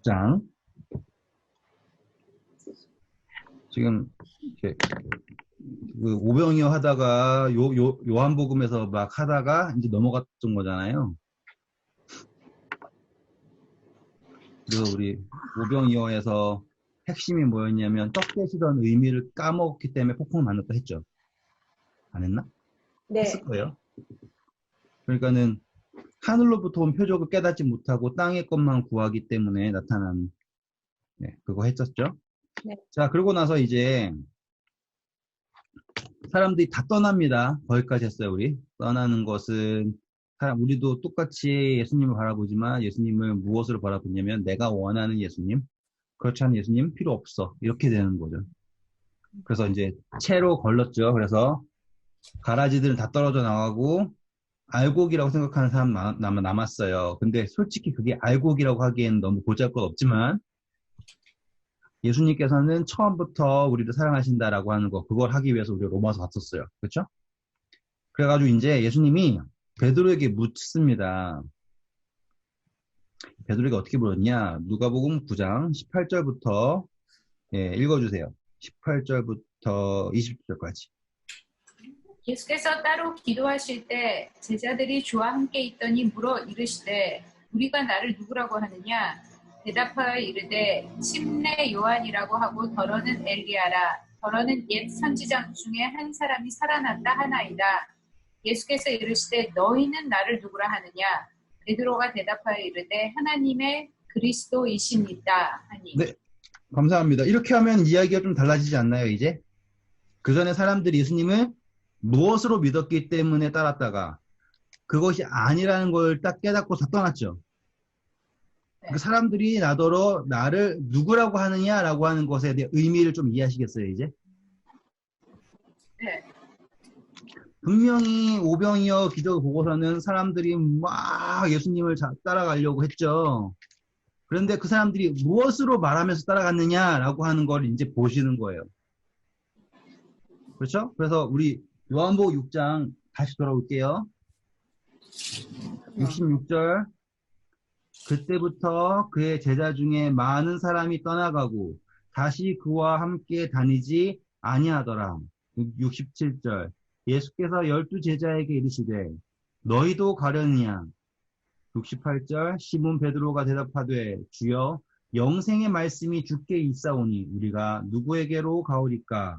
6장. 지금 그 오병이어 하다가 요한복음에서 막 하다가 이제 넘어갔던 거잖아요. 그래서 우리 오병이어에서 핵심이 뭐였냐면 떡 대시던 의미를 까먹었기 때문에 폭풍을 만났다 했죠. 안 했나? 네. 했을 거예요. 그러니까는 하늘로부터 온 표적을 깨닫지 못하고 땅의 것만 구하기 때문에 나타난, 그거 했었죠. 네. 자, 그러고 나서 이제 사람들이 다 떠납니다. 거기까지 했어요, 우리. 떠나는 것은, 우리도 똑같이 예수님을 바라보지만 예수님을 무엇으로 바라보냐면 내가 원하는 예수님, 그렇지 않은 예수님 필요 없어. 이렇게 되는 거죠. 그래서 이제 채로 걸렀죠. 그래서 가라지들은 다 떨어져 나가고 알곡이라고 생각하는 사람 남았어요. 근데 솔직히 그게 알곡이라고 하기에는 너무 보잘것없지만 예수님께서는 처음부터 우리를 사랑하신다라고 하는 거, 그걸 하기 위해서 우리가 로마서 갔었어요. 그렇죠? 그래가지고 이제 예수님이 베드로에게 묻습니다. 베드로에게 어떻게 물었냐? 누가복음 9장 18절부터 읽어주세요. 18절부터 20절까지. 예수께서 따로 기도하실 때 제자들이 주와 함께 있더니 물어 이르시되 우리가 나를 누구라고 하느냐? 대답하여 이르되 침례 요한이라고 하고 더러는 엘리야라. 더러는 옛 선지자 중에 한 사람이 살아난다 하나이다. 예수께서 이르시되 너희는 나를 누구라 하느냐? 베드로가 대답하여 이르되 하나님의 그리스도이십니다 하니. 네, 감사합니다. 이렇게 하면 이야기가 좀 달라지지 않나요, 이제? 그 전에 사람들이 예수님을 무엇으로 믿었기 때문에 따랐다가 그것이 아니라는 걸 딱 깨닫고 다 떠났죠. 그 사람들이 나더러 나를 누구라고 하느냐라고 하는 것에 대해 의미를 좀 이해하시겠어요, 이제? 네. 분명히 오병이어 기적 보고서는 사람들이 막 예수님을 따라가려고 했죠. 그런데 그 사람들이 무엇으로 말하면서 따라갔느냐라고 하는 걸 이제 보시는 거예요. 그렇죠? 그래서 우리 요한복음 6장 다시 돌아올게요. 66절. 그때부터 그의 제자 중에 많은 사람이 떠나가고 다시 그와 함께 다니지 아니하더라. 67절. 예수께서 12 제자에게 이르시되 너희도 가려느냐? 68절. 시몬 베드로가 대답하되 주여 영생의 말씀이 주께 있사오니 우리가 누구에게로 가오리까?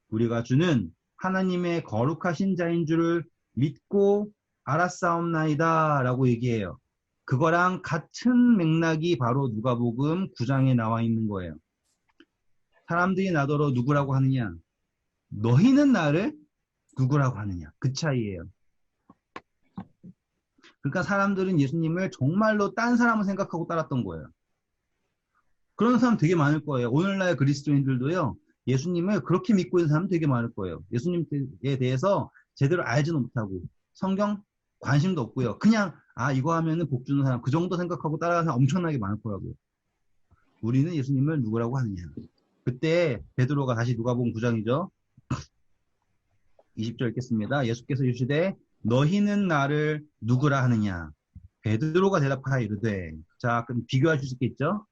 우리가 주는 하나님의 거룩하신 자인 줄을 믿고 알았사옵나이다 라고 얘기해요. 그거랑 같은 맥락이 바로 누가복음 9장에 나와 있는 거예요. 사람들이 나더러 누구라고 하느냐? 너희는 나를 누구라고 하느냐? 그 차이예요. 그러니까 사람들은 예수님을 정말로 딴 사람을 생각하고 따랐던 거예요. 그런 사람 되게 많을 거예요. 오늘날 그리스도인들도요. 예수님을 그렇게 믿고 있는 사람 되게 많을 거예요. 예수님에 대해서 제대로 알지도 못하고 성경 관심도 없고요. 그냥 이거 하면은 복 주는 사람 그 정도 생각하고 따라가는 사람 엄청나게 많을 거라고요. 우리는 예수님을 누구라고 하느냐. 그때 베드로가 다시 누가복음 9장이죠. 20절 읽겠습니다. 예수께서 이르시되 너희는 나를 누구라 하느냐. 베드로가 대답하여 이르되. 자, 그럼 비교하실 수 있겠죠?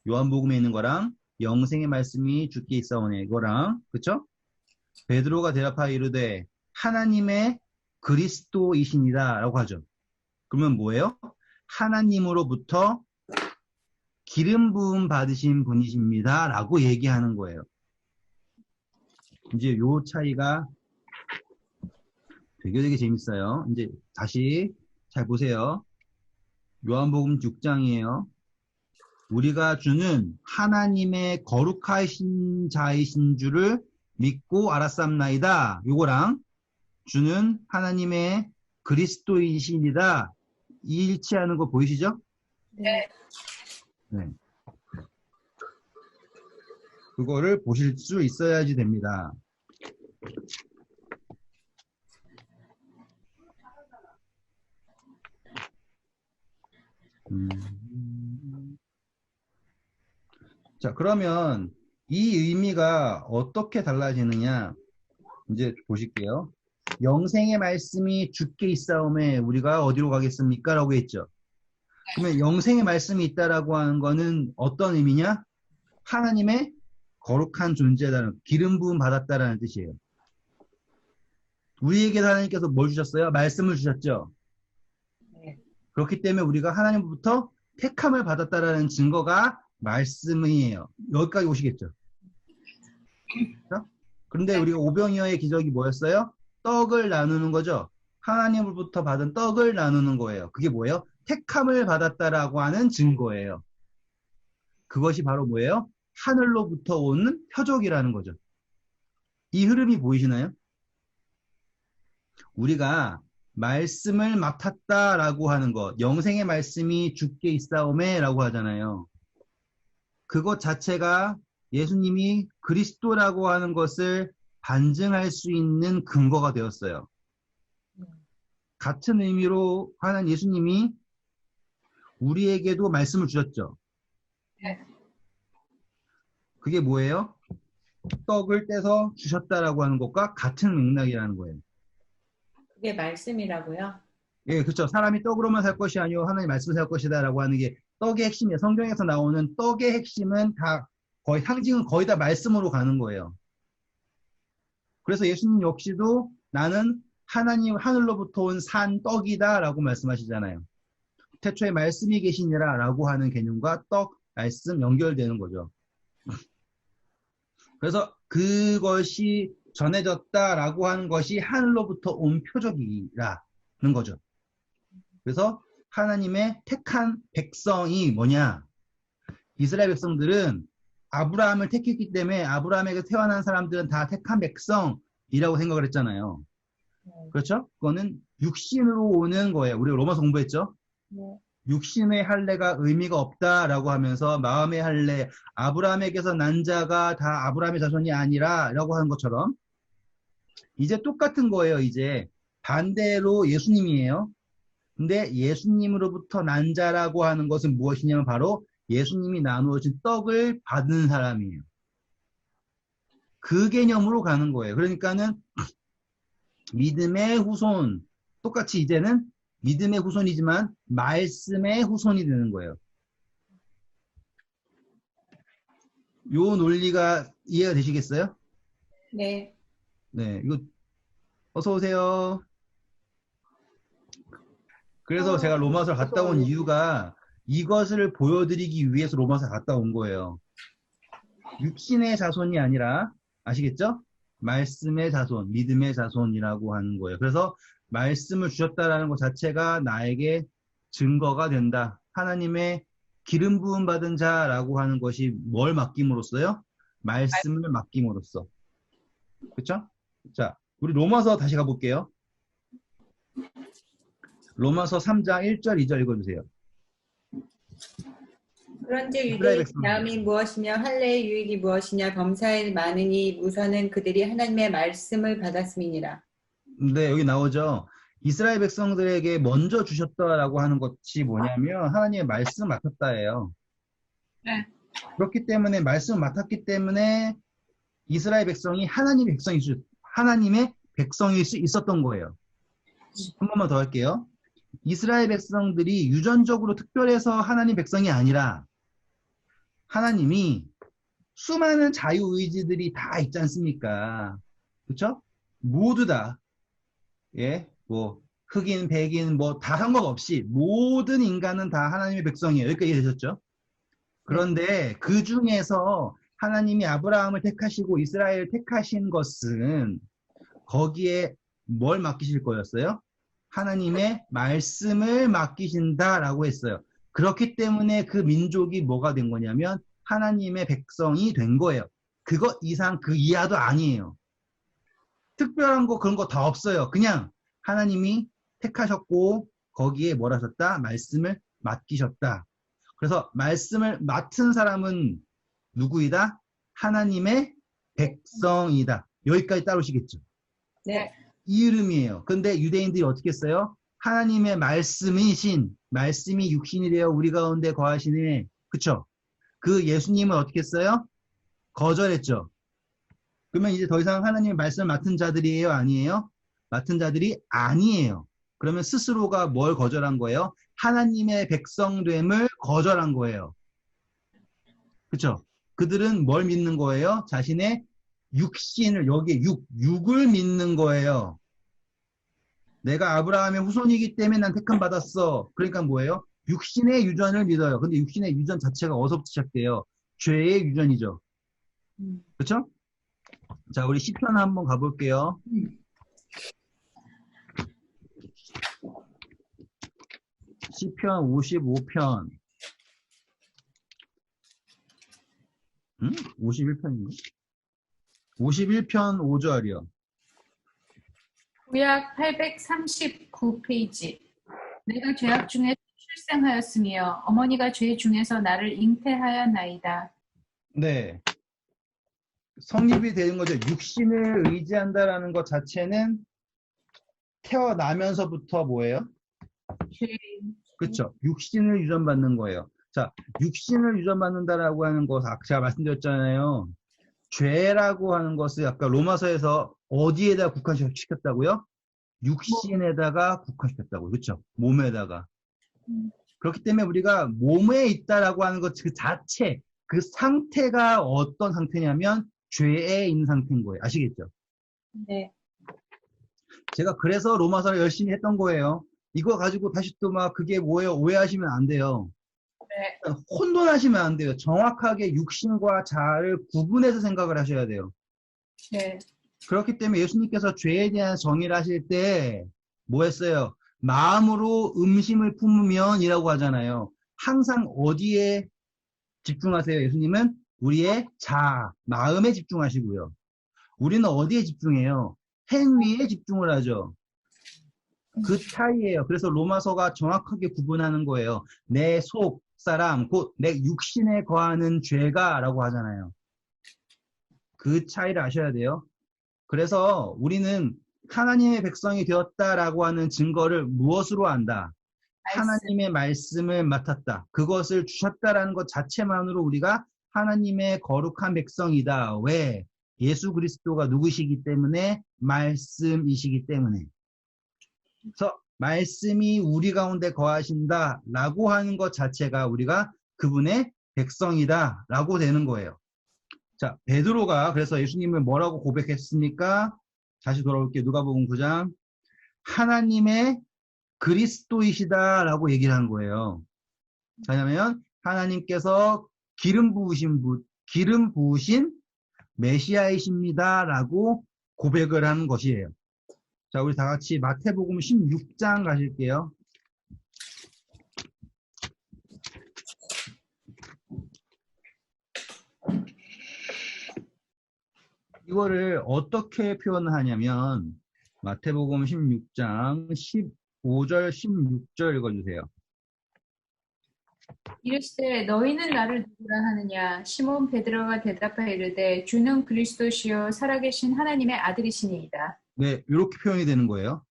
요한복음에 있는 거랑 영생의 말씀이 주께 있사오니 이거랑, 그쵸? 베드로가 대답하여 이르되 하나님의 그리스도이시니라 라고 하죠. 그러면 뭐예요? 하나님으로부터 기름 부음 받으신 분이십니다 라고 얘기하는 거예요. 이제 요 차이가 되게 재밌어요. 이제 다시 잘 보세요. 요한복음 6장이에요. 우리가 주는 하나님의 거룩하신 자이신 줄을 믿고 알았삼나이다. 요거랑 주는 하나님의 그리스도이시니다. 일치하는 거 보이시죠? 네. 네. 그거를 보실 수 있어야지 됩니다. 자, 그러면 이 의미가 어떻게 달라지느냐? 이제 보실게요. 영생의 말씀이 주께 있사오매 우리가 어디로 가겠습니까? 라고 했죠. 그러면 영생의 말씀이 있다라고 하는 거는 어떤 의미냐? 하나님의 거룩한 존재다는, 기름 부음 받았다라는 뜻이에요. 우리에게 하나님께서 뭘 주셨어요? 말씀을 주셨죠. 네. 그렇기 때문에 우리가 하나님부터 택함을 받았다라는 증거가 말씀이에요. 여기까지 오시겠죠. 그렇죠? 그런데 우리가 오병이어의 기적이 뭐였어요? 떡을 나누는 거죠. 하나님으로부터 받은 떡을 나누는 거예요. 그게 뭐예요? 택함을 받았다라고 하는 증거예요. 그것이 바로 뭐예요? 하늘로부터 오는 표적이라는 거죠. 이 흐름이 보이시나요? 우리가 말씀을 맡았다라고 하는 것, 영생의 말씀이 주께 있사오매 라고 하잖아요. 그것 자체가 예수님이 그리스도라고 하는 것을 반증할 수 있는 근거가 되었어요. 같은 의미로 하는 예수님이 우리에게도 말씀을 주셨죠. 네. 그게 뭐예요? 떡을 떼서 주셨다라고 하는 것과 같은 맥락이라는 거예요. 그게 말씀이라고요? 예, 그렇죠. 사람이 떡으로만 살 것이 아니요 하나님 말씀을 살 것이다라고 하는 게 떡의 핵심이에요. 성경에서 나오는 떡의 핵심은 다 거의 상징은 거의 다 말씀으로 가는 거예요. 그래서 예수님 역시도 나는 하나님 하늘로부터 온 산 떡이다라고 말씀하시잖아요. 태초에 말씀이 계시니라라고 하는 개념과 떡, 말씀 연결되는 거죠. 그래서 그것이 전해졌다라고 하는 것이 하늘로부터 온 표적이라는 거죠. 그래서 하나님의 택한 백성이 뭐냐? 이스라엘 백성들은 아브라함을 택했기 때문에 아브라함에게 태어난 사람들은 다 택한 백성이라고 생각을 했잖아요. 그렇죠? 그거는 육신으로 오는 거예요. 우리가 로마서 공부했죠? 네. 육신의 할례가 의미가 없다라고 하면서 마음의 할례, 아브라함에게서 난 자가 다 아브라함의 자손이 아니라 라고 하는 것처럼 이제 똑같은 거예요. 이제 반대로 예수님이에요. 근데 예수님으로부터 난 자라고 하는 것은 무엇이냐면 바로 예수님이 나누어진 떡을 받은 사람이에요. 그 개념으로 가는 거예요. 그러니까는 믿음의 후손, 똑같이 이제는 믿음의 후손이지만 말씀의 후손이 되는 거예요. 요 논리가 이해가 되시겠어요? 네. 네, 이거 어서 오세요. 그래서 제가 로마서를 갔다 온 이유가 이것을 보여드리기 위해서 로마서를 갔다 온 거예요. 육신의 자손이 아니라 아시겠죠? 말씀의 자손, 믿음의 자손이라고 하는 거예요. 그래서 말씀을 주셨다라는 것 자체가 나에게 증거가 된다. 하나님의 기름 부음 받은 자라고 하는 것이 뭘 맡김으로써요? 말씀을 맡김으로써. 그렇죠? 자, 우리 로마서 다시 가볼게요. 로마서 3장 1절, 2절 읽어주세요. 그런즉 이스라엘 유대의 백성들. 나음이 무엇이냐 할례의 유익이 무엇이냐 범사에 많으니 우선은 그들이 하나님의 말씀을 받았음이니라. 네, 여기 나오죠. 이스라엘 백성들에게 먼저 주셨다라고 하는 것이 뭐냐면 하나님의 말씀을 맡았다예요. 네. 그렇기 때문에 말씀을 맡았기 때문에 이스라엘 백성이 하나님의 백성일 수 있었던 거예요. 한 번만 더 할게요. 이스라엘 백성들이 유전적으로 특별해서 하나님 백성이 아니라 하나님이 수많은 자유의지들이 다 있지 않습니까? 그렇죠? 모두 다 예, 뭐 흑인, 백인 뭐 다 상관없이 모든 인간은 다 하나님의 백성이에요. 여기까지 이해되셨죠? 그런데 그 중에서 하나님이 아브라함을 택하시고 이스라엘을 택하신 것은 거기에 뭘 맡기실 거였어요? 하나님의 말씀을 맡기신다라고 했어요. 그렇기 때문에 그 민족이 뭐가 된 거냐면 하나님의 백성이 된 거예요. 그거 이상 그 이하도 아니에요. 특별한 거 그런 거 다 없어요. 그냥 하나님이 택하셨고 거기에 뭘 하셨다? 말씀을 맡기셨다. 그래서 말씀을 맡은 사람은 누구이다? 하나님의 백성이다. 여기까지 따르시겠죠? 네. 이 이름이에요. 근데 유대인들이 어떻게 했어요? 하나님의 말씀이신, 말씀이 육신이 되어 우리 가운데 거하시네. 그쵸? 그 예수님은 어떻게 했어요? 거절했죠. 그러면 이제 더 이상 하나님의 말씀을 맡은 자들이에요? 아니에요? 맡은 자들이 아니에요. 그러면 스스로가 뭘 거절한 거예요? 하나님의 백성됨을 거절한 거예요. 그쵸? 그들은 뭘 믿는 거예요? 자신의 육신을, 여기에 육을 믿는 거예요. 내가 아브라함의 후손이기 때문에 난 택함 받았어. 그러니까 뭐예요? 육신의 유전을 믿어요. 근데 육신의 유전 자체가 어디서부터 시작돼요? 죄의 유전이죠. 그쵸? 자, 우리 시편 한번 가볼게요. 시편 55편. 51편인가? 51편 5절이요. 구약 839페이지. 내가 죄악 중에 출생하였으며 어머니가 죄 중에서 나를 잉태하였나이다. 네. 성립이 되는 거죠. 육신을 의지한다라는 것 자체는 태어나면서부터 뭐예요? 죄. 그렇죠. 육신을 유전받는 거예요. 자, 육신을 유전받는다라고 하는 것, 제가 말씀드렸잖아요. 죄라고 하는 것을 아까 로마서에서 어디에다 국한시켰다고요? 육신에다가 국한시켰다고요. 그렇죠? 몸에다가. 그렇기 때문에 우리가 몸에 있다라고 하는 것 그 자체, 그 상태가 어떤 상태냐면 죄에 있는 상태인 거예요. 아시겠죠? 네. 제가 그래서 로마서를 열심히 했던 거예요. 이거 가지고 다시 또 막 그게 뭐예요? 오해하시면 안 돼요. 네. 혼돈하시면 안 돼요. 정확하게 육신과 자아를 구분해서 생각을 하셔야 돼요. 네. 그렇기 때문에 예수님께서 죄에 대한 정의를 하실 때 뭐 했어요? 마음으로 음심을 품으면 이라고 하잖아요. 항상 어디에 집중하세요? 예수님은 우리의 자아, 마음에 집중하시고요. 우리는 어디에 집중해요? 행위에 집중을 하죠. 그 차이예요. 그래서 로마서가 정확하게 구분하는 거예요. 내 속 사람, 곧 내 육신에 거하는 죄가 라고 하잖아요. 그 차이를 아셔야 돼요. 그래서 우리는 하나님의 백성이 되었다라고 하는 증거를 무엇으로 안다? 하나님의 말씀을 맡았다. 그것을 주셨다라는 것 자체만으로 우리가 하나님의 거룩한 백성이다. 왜? 예수 그리스도가 누구시기 때문에? 말씀이시기 때문에. 그래서 말씀이 우리 가운데 거하신다라고 하는 것 자체가 우리가 그분의 백성이다라고 되는 거예요. 자, 베드로가 그래서 예수님을 뭐라고 고백했습니까? 다시 돌아올게요. 누가복음 9장. 하나님의 그리스도이시다라고 얘기를 한 거예요. 왜냐하면 하나님께서 기름 부으신 메시아이십니다라고 고백을 하는 것이에요. 자, 우리 다 같이 마태복음 16장 가실게요. 이거를 어떻게 표현하냐면 마태복음 16장 15절, 16절 읽어주세요. 이르시되 너희는 나를 누구라 하느냐? 시몬 베드로가 대답하여 이르되 주는 그리스도시요 살아계신 하나님의 아들이시니이다. 네, 이렇게 표현이 되는 거예요.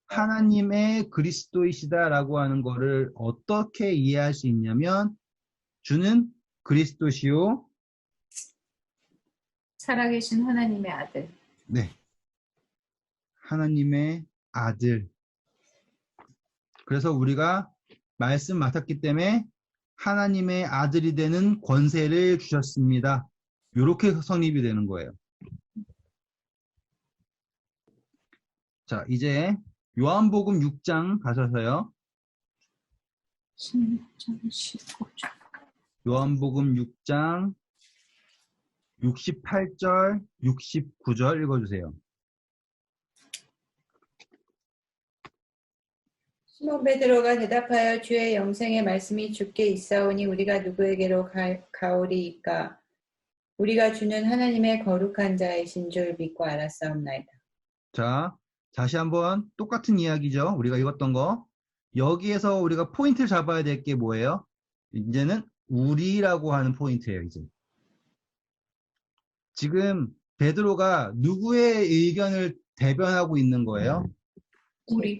하나님의 그리스도이시다라고 하는 거를 어떻게 이해할 수 있냐면 주는 그리스도시요. 살아계신 하나님의 아들. 네. 하나님의 아들. 그래서 우리가 말씀 맡았기 때문에 하나님의 아들이 되는 권세를 주셨습니다. 이렇게 성립이 되는 거예요. 자, 이제 요한복음 6장 가셔서요. 16장 15절. 요한복음 6장 68절, 69절 읽어주세요. 시몬 베드로가 대답하여 주의 영생의 말씀이 주께 있사오니 우리가 누구에게로 가오리이까? 우리가 주는 하나님의 거룩한 자이신 줄 믿고 알았사옵나이다. 자, 다시 한번 똑같은 이야기죠. 우리가 읽었던 거. 여기에서 우리가 포인트를 잡아야 될 게 뭐예요? 이제는 우리라고 하는 포인트예요, 이제. 지금 베드로가 누구의 의견을 대변하고 있는 거예요? 우리.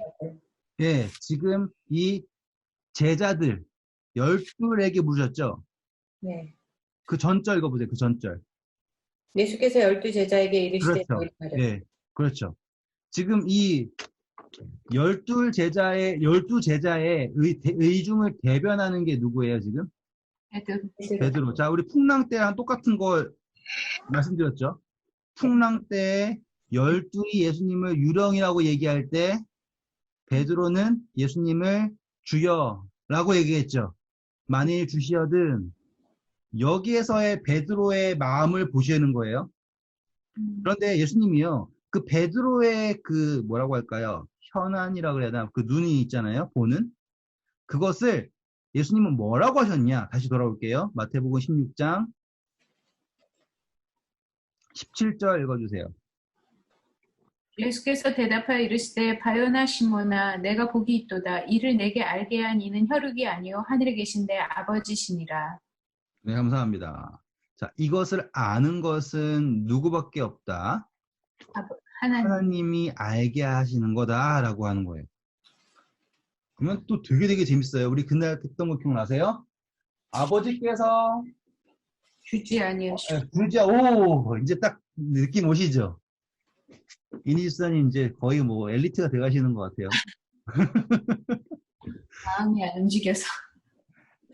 예, 지금 이 제자들 12에게 물으셨죠? 네. 그 전절 읽어보세요. 그 전절. 예수께서 12 제자에게 이르시되 그렇죠. 너희를 가르치라. 예, 그렇죠. 지금 이 열두 제자의 의중을 대변하는 게 누구예요, 지금? 베드로. 베드로. 자, 우리 풍랑 때랑 똑같은 걸 말씀드렸죠. 풍랑 때 열둘이 예수님을 유령이라고 얘기할 때 베드로는 예수님을 주여라고 얘기했죠. 만일 주시어든 여기에서의 베드로의 마음을 보시는 거예요. 그런데 예수님이요. 그 베드로의 그 뭐라고 할까요? 현안이라고 그래야 되나? 그 눈이 있잖아요. 보는. 그것을 예수님은 뭐라고 하셨냐? 다시 돌아올게요. 마태복음 16장 17절 읽어주세요. 예수께서 대답하여 이르시되 바요나 시몬아 내가 복이 있도다. 이를 내게 알게 한 이는 혈육이 아니요 하늘에 계신 내 아버지시니라. 네, 감사합니다. 자, 이것을 아는 것은 누구밖에 없다. 하나님. 하나님이 알게 하시는 거다라고 하는 거예요. 그러면 또 되게 재밌어요. 우리 그날 했던 거 기억나세요? 아버지께서 주지 아니하시고 부르자, 오, 이제 딱 느낌 오시죠? 이니스사님 이제 거의 뭐 엘리트가 돼가시는 것 같아요. 마음이 안 움직여서.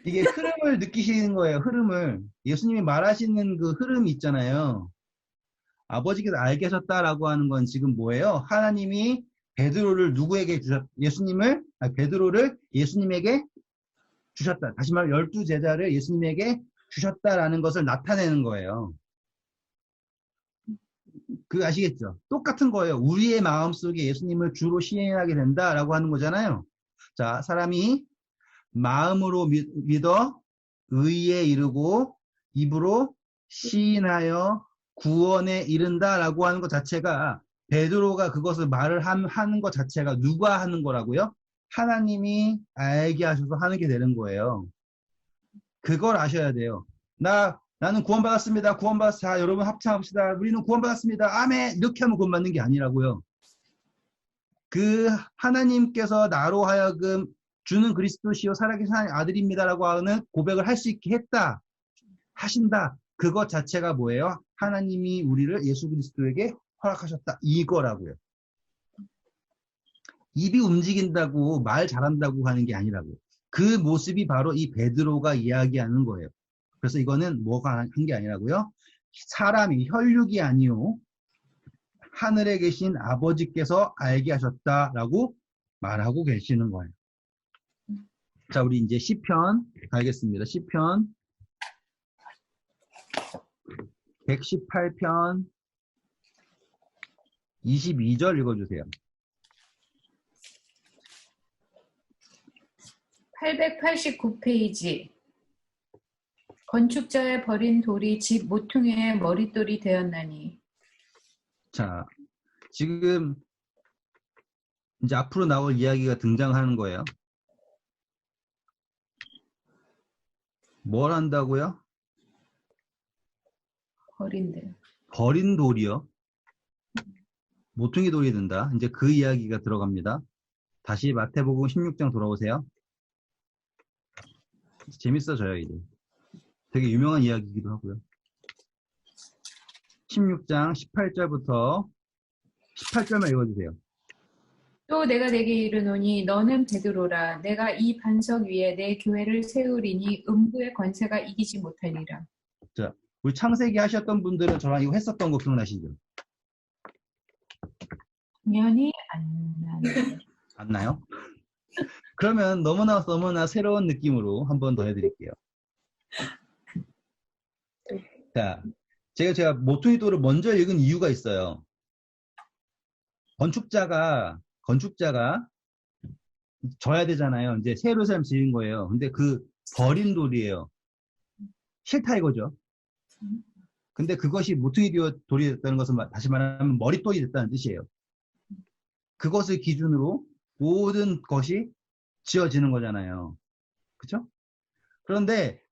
이게 흐름을 느끼시는 거예요, 흐름을. 예수님이 말하시는 그 흐름이 있잖아요. 아버지께서 알게 하셨다라고 하는 건 지금 뭐예요? 하나님이 베드로를 누구에게 베드로를 예수님에게 주셨다. 다시 말해, 12제자를 예수님에게 주셨다라는 것을 나타내는 거예요. 그거 아시겠죠? 똑같은 거예요. 우리의 마음속에 예수님을 주로 시인하게 된다라고 하는 거잖아요. 자, 사람이 마음으로 믿어 의에 이르고 입으로 시인하여 구원에 이른다라고 하는 것 자체가 베드로가 그것을 말을 하는 것 자체가 누가 하는 거라고요? 하나님이 알게 하셔서 하는 게 되는 거예요. 그걸 아셔야 돼요. 나는 구원받았습니다. 구원받았습니다. 자, 여러분 합창합시다. 우리는 구원받았습니다. 아멘. 이렇게 하면 구원받는 게 아니라고요. 그 하나님께서 나로 하여금 주는 그리스도시요 살아계신 하나님 아들입니다라고 하는 고백을 할 수 있게 했다. 하신다. 그것 자체가 뭐예요? 하나님이 우리를 예수 그리스도에게 허락하셨다. 이거라고요. 입이 움직인다고 말 잘한다고 하는 게 아니라고요. 그 모습이 바로 이 베드로가 이야기하는 거예요. 그래서 이거는 뭐가 한 게 아니라고요. 사람이 혈육이 아니요 하늘에 계신 아버지께서 알게 하셨다라고 말하고 계시는 거예요. 자, 우리 이제 시편 가겠습니다. 시편 118편 22절 읽어주세요. 889페이지. 건축자의 버린 돌이 집 모퉁이의 머릿돌이 되었나니. 자, 지금 이제 앞으로 나올 이야기가 등장하는 거예요. 뭘 한다고요? 버린대요. 버린 돌이요. 모퉁이 돌이 된다. 이제 그 이야기가 들어갑니다. 다시 마태복음 16장 돌아오세요. 재밌어져요, 이제. 되게 유명한 이야기이기도 하고요. 16장 18절부터 18절만 읽어주세요. 또 내가 내게 이르노니 너는 베드로라. 내가 이 반석 위에 내 교회를 세우리니 음부의 권세가 이기지 못하리라. 자, 우리 창세기 하셨던 분들은 저랑 이거 했었던 거 기억나시죠? 당연히 안 나네. 안 나요? 그러면 너무나 새로운 느낌으로 한 번 더 해드릴게요. 자, 제가 모퉁이 돌을 먼저 읽은 이유가 있어요. 건축자가 져야 되잖아요. 이제 새 예루살렘 지은 거예요. 근데 그 버린 돌이에요. 싫다 이거죠. 근데 그것이 모퉁이 돌이 됐다는 것은 다시 말하면 머릿돌이 됐다는 뜻이에요. 그것을 기준으로 모든 것이 지어지는 거잖아요. 그쵸? 그런데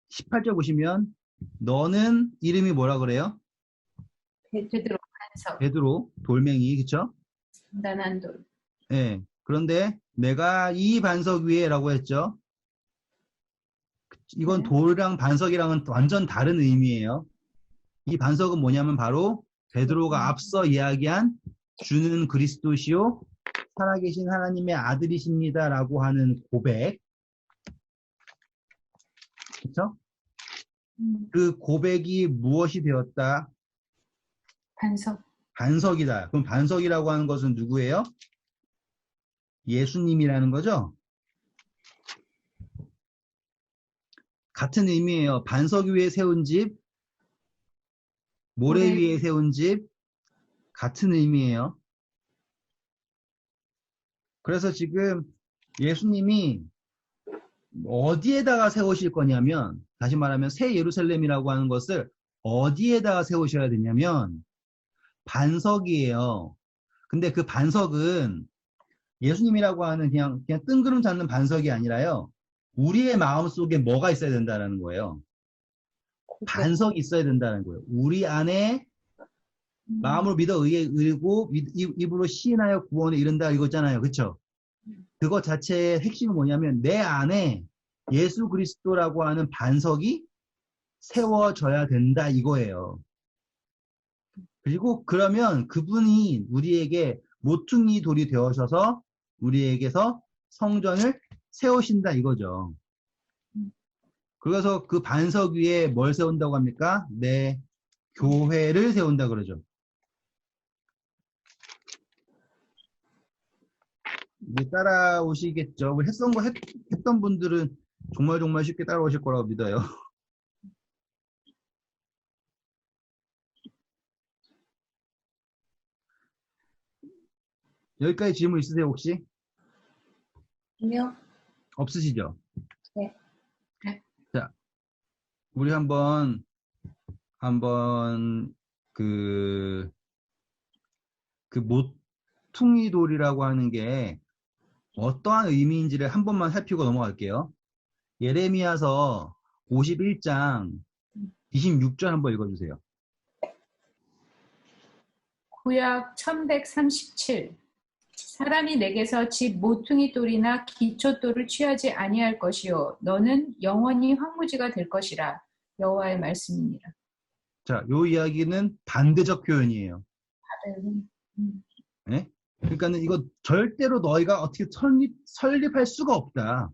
18절 보시면 너는 이름이 뭐라 그래요? 베드로 반석. 베드로, 돌멩이, 그쵸? 단단한 돌. 예. 그런데 내가 이 반석 위에라고 했죠. 이건 네. 돌이랑 반석이랑은 완전 다른 의미예요. 이 반석은 뭐냐면 바로 베드로가 앞서 이야기한 주는 그리스도시요 살아계신 하나님의 아들이십니다라고 하는 고백, 그렇죠? 그 고백이 무엇이 되었다? 반석. 반석이다. 그럼 반석이라고 하는 것은 누구예요? 예수님이라는 거죠? 같은 의미예요. 반석 위에 세운 집, 모래 위에 세운 집, 같은 의미예요. 그래서 지금 예수님이 어디에다가 세우실 거냐면, 다시 말하면 새 예루살렘이라고 하는 것을 어디에다가 세우셔야 되냐면 반석이에요. 근데 그 반석은 예수님이라고 하는 그냥 뜬구름 잡는 반석이 아니라요. 우리의 마음 속에 뭐가 있어야 된다는 거예요. 반석이 있어야 된다는 거예요. 우리 안에 마음으로 믿어 의고 입으로 시인하여 구원에 이른다 이거잖아요. 그렇죠? 그것 자체의 핵심은 뭐냐면 내 안에 예수 그리스도라고 하는 반석이 세워져야 된다 이거예요. 그리고 그러면 그분이 우리에게 모퉁이 돌이 되어셔서 우리에게서 성전을 세우신다 이거죠. 그래서 그 반석 위에 뭘 세운다고 합니까? 내 교회를 세운다 그러죠. 이제 따라오시겠죠. 했던 분들은 정말 쉽게 따라오실 거라고 믿어요. 여기까지 질문 있으세요, 혹시? 아니요. 없으시죠? 네. 자, 우리 한번 그 모퉁이 돌이라고 하는 게 어떠한 의미인지를 한 번만 살피고 넘어갈게요. 예레미야서 51장 26절 한번 읽어주세요. 구약 1137. 사람이 내게서 집 모퉁이 돌이나 기초 돌을 취하지 아니할 것이요 너는 영원히 황무지가 될 것이라. 여호와의 말씀입니다. 자, 요 이야기는 반대적 표현이에요. 네? 그러니까는 이거 절대로 너희가 어떻게 설립할 수가 없다.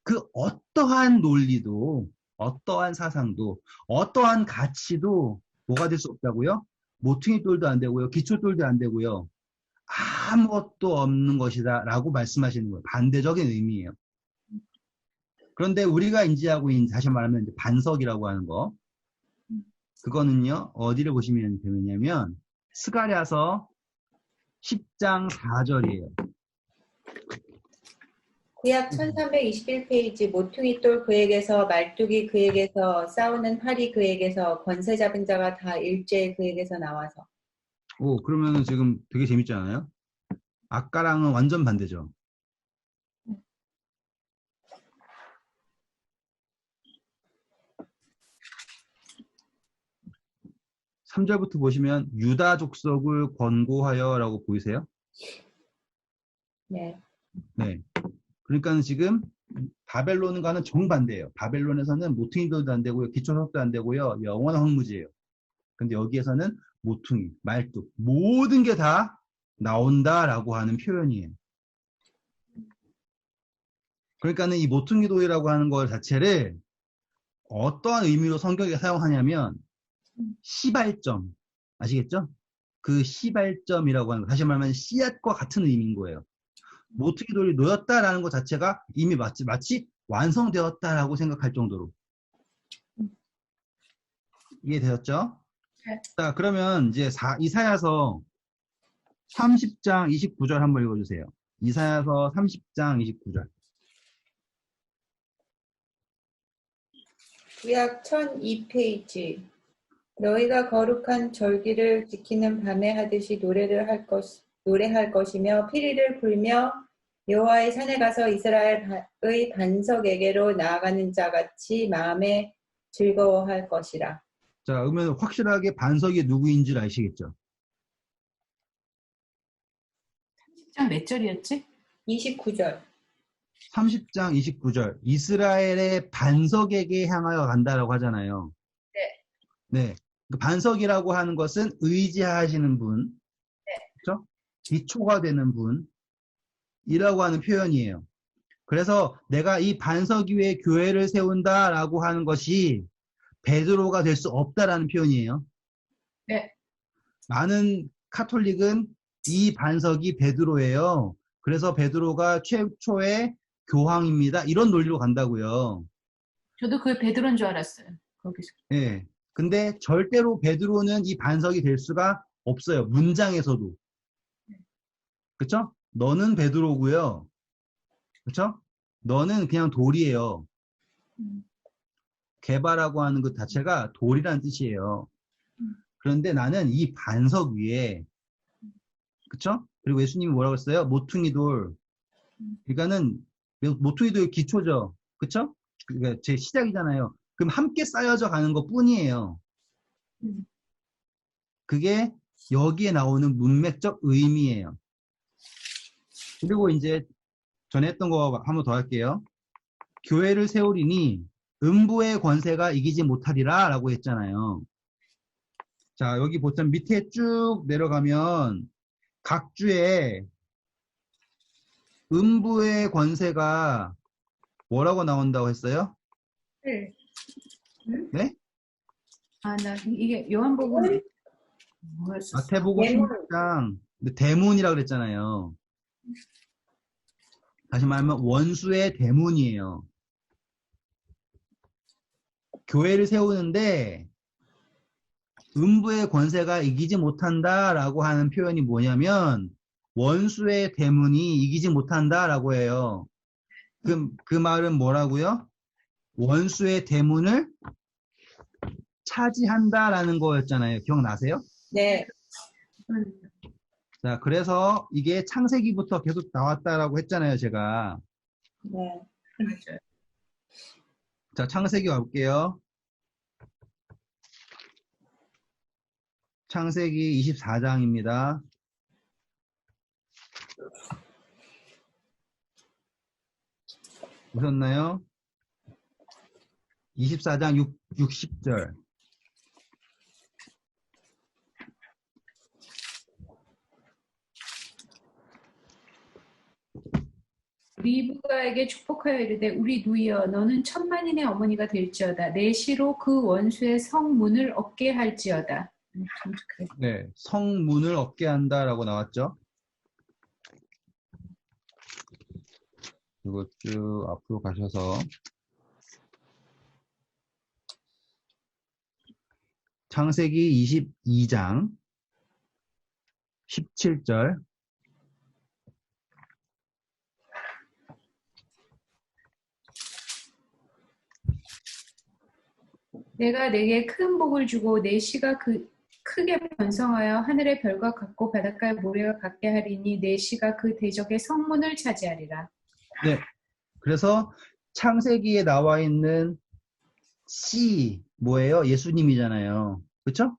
그 어떠한 논리도, 어떠한 사상도, 어떠한 가치도 뭐가 될 수 없다고요? 모퉁이 돌도 안 되고요. 기초 돌도 안 되고요. 아무것도 없는 것이다 라고 말씀하시는 거예요. 반대적인 의미예요. 그런데 우리가 인지하고 있는, 다시 말하면 이제 반석이라고 하는 거, 그거는요, 어디를 보시면 되느냐면 스가랴서 10장 4절이에요. 구약 1321페이지 모퉁이 돌 그에게서 말뚝이 그에게서 싸우는 활이 그에게서 권세 잡은 자가 다 일제히 그에게서 나와서. 오, 그러면은 지금 되게 재밌지 않아요? 아까랑은 완전 반대죠. 삼 3절부터 보시면 유다 족속을 권고하여 라고 보이세요? 네. 네. 그러니까 지금 바벨론과는 정반대예요. 바벨론에서는 모퉁이 돌도 안 되고요. 기초석도 안 되고요. 영원한 황무지예요. 근데 여기에서는 모퉁이, 말뚝, 모든 게 다 나온다라고 하는 표현이에요. 그러니까는 이 모퉁이 돌이라고 하는 것 자체를 어떠한 의미로 성경에 사용하냐면 시발점, 아시겠죠? 그 시발점이라고 하는 거, 다시 말하면 씨앗과 같은 의미인 거예요. 모퉁이 돌이 놓였다라는 것 자체가 이미 마치 완성되었다라고 생각할 정도로. 이해되셨죠? 네. 자, 그러면 이제 이사야서 30장 29절 한번 읽어주세요. 이사야서 30장 29절. 구약 1002페이지. 너희가 거룩한 절기를 지키는 밤에 하듯이 노래할 것이며 피리를 불며 여호와의 산에 가서 이스라엘의 반석에게로 나아가는 자같이 마음에 즐거워할 것이라. 자, 그러면 확실하게 반석이 누구인지 아시겠죠? 30장 몇 절이었지? 29절. 30장 29절. 이스라엘의 반석에게 향하여 간다라고 하잖아요. 네. 그 반석이라고 하는 것은 의지하시는 분. 네. 그렇죠? 기초가 되는 분이라고 하는 표현이에요. 그래서 내가 이 반석 위에 교회를 세운다라고 하는 것이 베드로가 될 수 없다라는 표현이에요. 네. 많은 카톨릭은 이 반석이 베드로예요. 그래서 베드로가 최초의 교황입니다. 이런 논리로 간다고요. 저도 그게 베드로인 줄 알았어요. 거기서. 예. 근데 절대로 베드로는 이 반석이 될 수가 없어요. 문장에서도. 그쵸? 너는 베드로고요. 그쵸? 너는 그냥 돌이에요. 개바라고 하는 것 자체가 돌이라는 뜻이에요. 그런데 나는 이 반석 위에, 그쵸? 그리고 예수님이 뭐라고 했어요? 모퉁이 돌. 그러니까는 모퉁이 돌 기초죠. 그쵸? 그러니까 제 시작이잖아요. 그럼 함께 쌓여져 가는 것 뿐이에요. 그게 여기에 나오는 문맥적 의미예요. 그리고 이제 전에 했던 거 한 번 더 할게요. 교회를 세우리니 음부의 권세가 이기지 못하리라 라고 했잖아요. 자, 여기 보면 밑에 쭉 내려가면 각 주에 음부의 권세가 뭐라고 나온다고 했어요? 네. 네? 아, 나 이게 요한복음 뭐였어? 마태복음 16장 대문이라고 그랬잖아요. 다시 말하면 원수의 대문이에요. 교회를 세우는데 음부의 권세가 이기지 못한다라고 하는 표현이 뭐냐면 원수의 대문이 이기지 못한다라고 해요. 그 말은 뭐라고요? 원수의 대문을 차지한다라는 거였잖아요. 기억나세요? 네. 자, 그래서 이게 창세기부터 계속 나왔다라고 했잖아요, 제가. 네. 맞아요. 자, 창세기 가볼게요. 창세기 24장입니다. 보셨나요? 24장 60절. 리브가에게 축복하여 이르되 우리 누이여 너는 천만인의 어머니가 될지어다 내 시로 그 원수의 성문을 얻게 할지어다. 네, 성문을 얻게 한다라고 나왔죠. 이거 쭉 앞으로 가셔서 창세기 22장 17절. 내가 내게 큰 복을 주고 내 시가 크게 번성하여 하늘의 별과 같고 바닷가의 모래와 같게 하리니 내 시가 그 대적의 성문을 차지하리라. 네. 그래서 창세기에 나와 있는 씨 뭐예요? 예수님이잖아요. 그렇죠?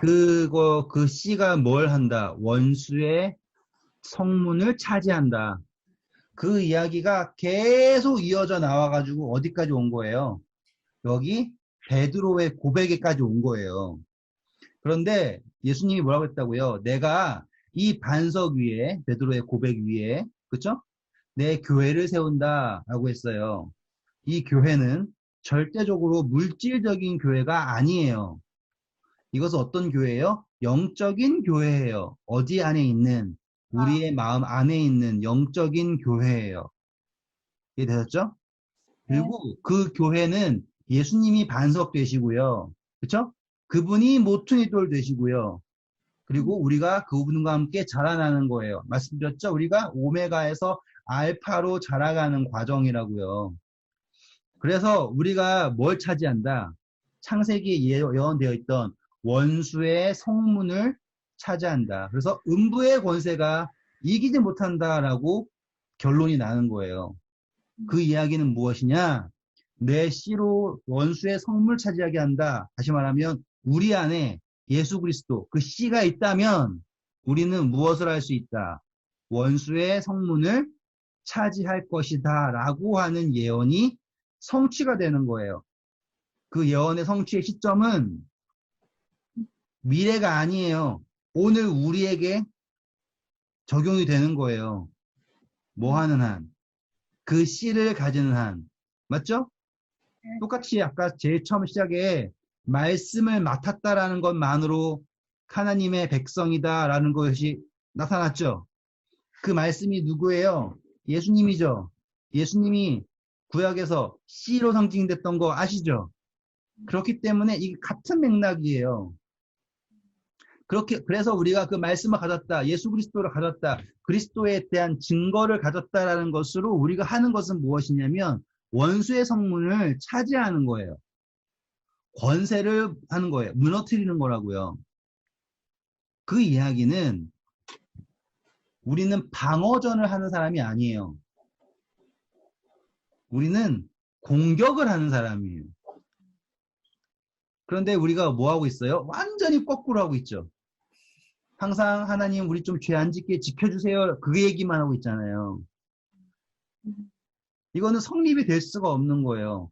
그 씨가 뭘 한다? 원수의 성문을 차지한다. 그 이야기가 계속 이어져 나와가지고 어디까지 온 거예요? 여기 베드로의 고백에까지 온 거예요. 그런데 예수님이 뭐라고 했다고요? 내가 이 반석 위에, 베드로의 고백 위에, 그쵸? 내 교회를 세운다라고 했어요. 이 교회는 절대적으로 물질적인 교회가 아니에요. 이것은 어떤 교회예요? 영적인 교회예요. 어디 안에 있는, 우리의 마음 안에 있는 영적인 교회예요. 이해되셨죠? 그리고 그 교회는 예수님이 반석 되시고요. 그쵸? 그분이 모퉁이 돌 되시고요. 그리고 우리가 그분과 함께 자라나는 거예요. 말씀드렸죠? 우리가 오메가에서 알파로 자라가는 과정이라고요. 그래서 우리가 뭘 차지한다? 창세기에 예언되어 있던 원수의 성문을 차지한다. 그래서 음부의 권세가 이기지 못한다라고 결론이 나는 거예요. 그 이야기는 무엇이냐? 내 씨로 원수의 성문을 차지하게 한다. 다시 말하면 우리 안에 예수 그리스도 그 씨가 있다면 우리는 무엇을 할 수 있다? 원수의 성문을 차지할 것이다 라고 하는 예언이 성취가 되는 거예요. 그 예언의 성취의 시점은 미래가 아니에요. 오늘 우리에게 적용이 되는 거예요. 뭐 하는 한? 그 씨를 가지는 한. 맞죠? 똑같이 아까 제일 처음 시작에 말씀을 맡았다라는 것만으로 하나님의 백성이다라는 것이 나타났죠. 그 말씀이 누구예요? 예수님이죠. 예수님이 구약에서 씨로 상징됐던 거 아시죠? 그렇기 때문에 이게 같은 맥락이에요. 그래서 우리가 그 말씀을 가졌다, 예수 그리스도를 가졌다, 그리스도에 대한 증거를 가졌다라는 것으로 우리가 하는 것은 무엇이냐면 원수의 성문을 차지하는 거예요. 권세를 하는 거예요. 무너뜨리는 거라고요. 그 이야기는 우리는 방어전을 하는 사람이 아니에요. 우리는 공격을 하는 사람이에요. 그런데 우리가 뭐 하고 있어요? 완전히 거꾸로 하고 있죠. 항상 하나님 우리 좀 죄 안 짓게 지켜주세요. 그 얘기만 하고 있잖아요. 이거는 성립이 될 수가 없는 거예요.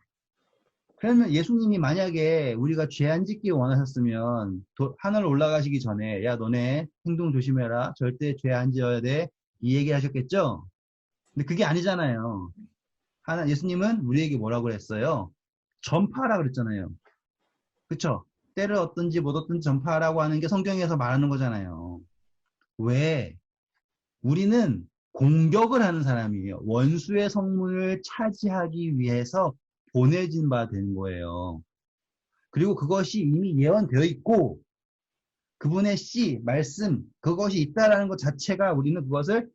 그러면 예수님이 만약에 우리가 죄 안 짓기 원하셨으면 하늘 올라가시기 전에 야 너네 행동 조심해라. 절대 죄 안 지어야 돼. 이 얘기 하셨겠죠? 근데 그게 아니잖아요. 예수님은 우리에게 뭐라고 그랬어요? 전파하라 그랬잖아요. 그쵸? 때를 얻든지 못 얻든지 전파하라고 하는 게 성경에서 말하는 거잖아요. 왜? 우리는 공격을 하는 사람이에요. 원수의 성문을 차지하기 위해서 보내진 바 되는 거예요. 그리고 그것이 이미 예언되어 있고 그분의 씨, 말씀, 그것이 있다라는 것 자체가 우리는 그것을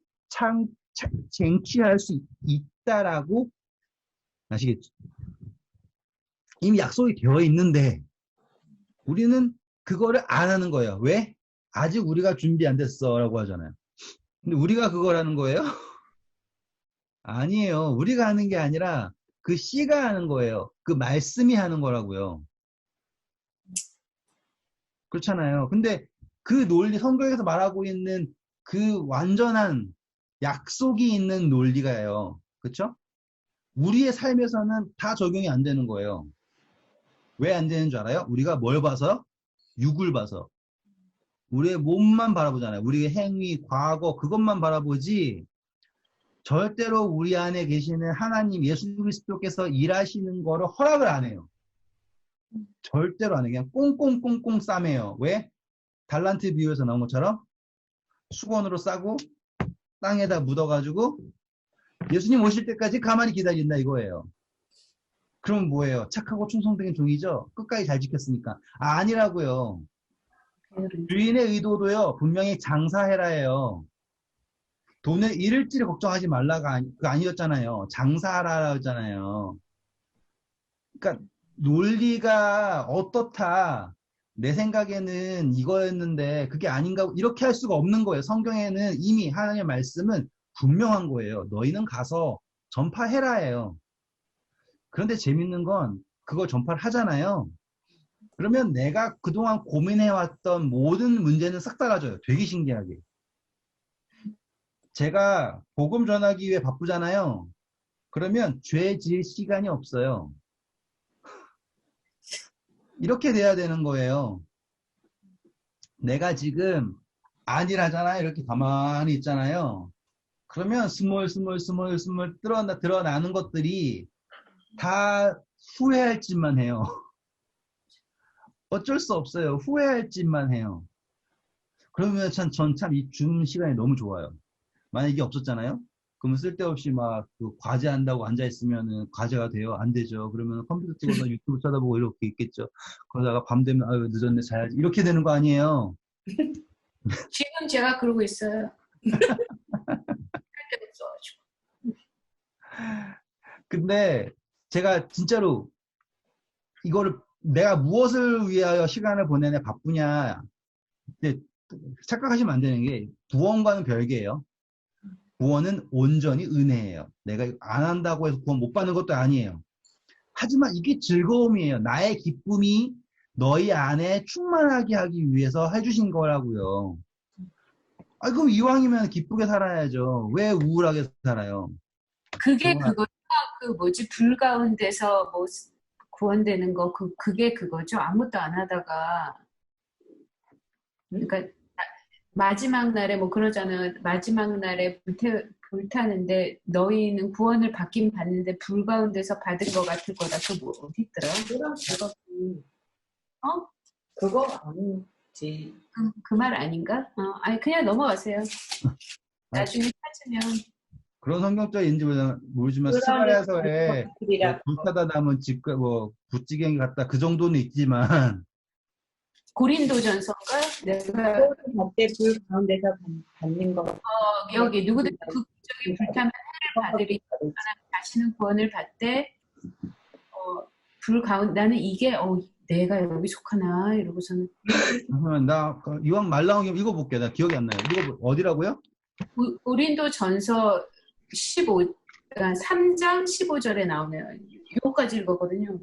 쟁취할 수 있다라고 아시겠죠? 이미 약속이 되어 있는데 우리는 그거를 안 하는 거예요. 왜? 아직 우리가 준비 안 됐어 라고 하잖아요. 근데 우리가 그걸 하는 거예요? 아니에요. 우리가 하는 게 아니라 그 씨가 하는 거예요. 그 말씀이 하는 거라고요. 그렇잖아요. 근데 그 논리, 성경에서 말하고 있는 그 완전한 약속이 있는 논리가요. 그렇죠? 우리의 삶에서는 다 적용이 안 되는 거예요. 왜 안 되는 줄 알아요? 우리가 뭘 봐서? 육을 봐서. 우리의 몸만 바라보잖아요. 우리의 행위, 과거, 그것만 바라보지 절대로 우리 안에 계시는 하나님, 예수 그리스도께서 일하시는 거를 허락을 안 해요. 절대로 안 해요. 그냥 꽁꽁꽁꽁 싸매요. 왜? 달란트 비유에서 나온 것처럼 수건으로 싸고 땅에다 묻어가지고 예수님 오실 때까지 가만히 기다린다 이거예요. 그럼 뭐예요? 착하고 충성된 종이죠? 끝까지 잘 지켰으니까. 아니라고요. 주인의 의도도요. 분명히 장사해라예요. 돈을 잃을지를 걱정하지 말라가 아니었잖아요. 장사하라 했잖아요. 그러니까 논리가 어떻다. 내 생각에는 이거였는데 그게 아닌가 이렇게 할 수가 없는 거예요. 성경에는 이미 하나님의 말씀은 분명한 거예요. 너희는 가서 전파해라예요. 그런데 재밌는 건 그걸 전파를 하잖아요. 그러면 내가 그동안 고민해왔던 모든 문제는 싹 사라져요. 되게 신기하게. 제가 복음 전하기 위해 바쁘잖아요. 그러면 죄 지을 시간이 없어요. 이렇게 돼야 되는 거예요. 내가 지금 안일하잖아요. 이렇게 가만히 있잖아요. 그러면 스몰 드러나는 것들이 다 후회할 짓만 해요. 어쩔 수 없어요. 후회할 짓만 해요. 그러면 전 참 이 줌 시간이 너무 좋아요. 만약 이게 없었잖아요? 그러면 쓸데없이 막 그 과제한다고 앉아있으면은 과제가 돼요? 안 되죠. 그러면 컴퓨터 찍어서 유튜브 쳐다보고 이렇게 있겠죠. 그러다가 밤 되면 아유 늦었네 자야지. 이렇게 되는 거 아니에요? 지금 제가 그러고 있어요. 할 데가 없어가지고. 근데 제가 진짜로 이거를 내가 무엇을 위하여 시간을 보내냐 바쁘냐 근데 착각하시면 안 되는 게 구원과는 별개예요. 구원은 온전히 은혜예요. 내가 안 한다고 해서 구원 못 받는 것도 아니에요. 하지만 이게 즐거움이에요. 나의 기쁨이 너희 안에 충만하게 하기 위해서 해주신 거라고요. 아, 그럼 이왕이면 기쁘게 살아야죠. 왜 우울하게 살아요? 그게 정말. 그거 그 뭐지 불 가운데서 뭐 구원되는 거 그게 그거죠. 아무것도 안 하다가 그러니까 마지막 날에 뭐 그러잖아. 마지막 날에 불타는데 너희는 구원을 받긴 받는데 불 가운데서 받은 것 같을 거다. 그 뭐 어디 있더라? 그럼 그거지. 어? 그거 아니지. 그 말 아닌가? 아니 그냥 넘어가세요. 나중에 찾으면 그런 성경적인지 모르지만 그러니까 스가랴서에 뭐 그들이라고. 불타다 남은 집과 뭐 부찌개기 같다 그 정도는 있지만 고린도전서인가? 내가 그때 불 가운데서 받는 거. 여기 누구든 극적인 불타면 해를 받으리 자신은 구원을 받되 불 가운데 나는 이게 내가 여기 속하나 이러고서는 잠깐만 나 이왕 말 나온 김에 이거 볼게. 나 기억이 안 나요. 이거 어디라고요? 고린도전서 3장 15절에 나오네요. 요거까지 읽었거든요.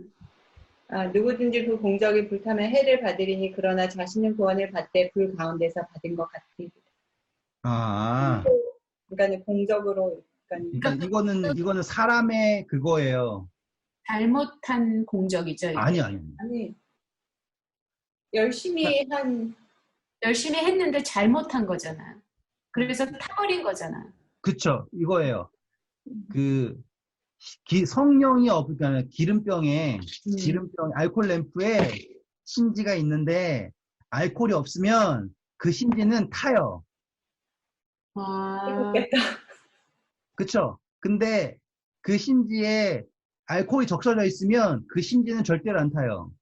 누구든지 그 공적이 불타면 해를 받으리니 그러나 자신은 구원을 받되 불 가운데서 받은 것 같으리. 그러니까 공적으로. 그러니까 이거는 사람의 그거예요. 잘못한 공적이죠. 이게. 아니 열심히 했는데 잘못한 거잖아. 그래서 타버린 거잖아. 그쵸. 이거예요. 성령이 그러니까 기름병에 알코올 램프에 신지가 있는데 알코올이 없으면 그 신지는 타요. 그쵸. 근데 그 신지에 알코올이 적셔져 있으면 그 신지는 절대로 안 타요.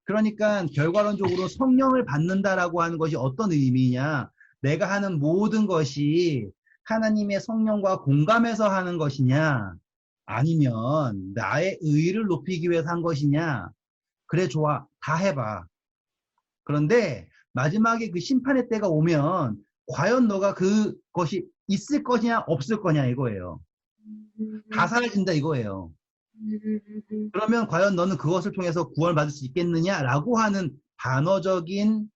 그러니까 결과론적으로 성령을 받는다라고 하는 것이 어떤 의미냐. 내가 하는 모든 것이 하나님의 성령과 공감해서 하는 것이냐 아니면 나의 의의를 높이기 위해서 한 것이냐. 그래 좋아. 다 해봐. 그런데 마지막에 그 심판의 때가 오면 과연 너가 그것이 있을 거냐 없을 거냐 이거예요. 다 사라진다 이거예요. 그러면 과연 너는 그것을 통해서 구원을 받을 수 있겠느냐라고 하는 반어적인